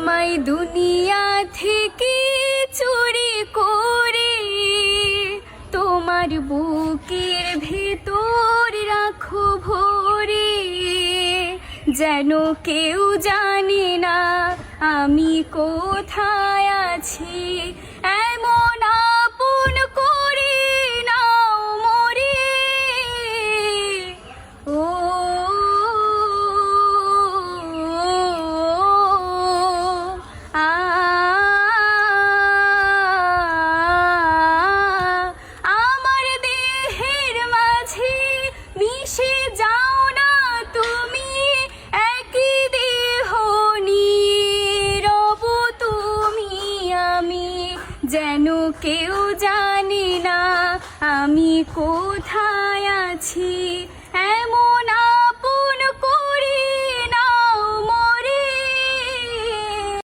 আমায় দুনিয়া থেকে চুরি করে তোমার বুকের ভেতর রাখো ভরে, যেন কেউ জানে না আমি কোথায় আছি। এমন আপন করে নাও মোরে, ও আমার দেহের মাঝে মিশে যাও না তুমি, একই দেহ নীরব তুমি আমি, যেন কেউ জানে না আমি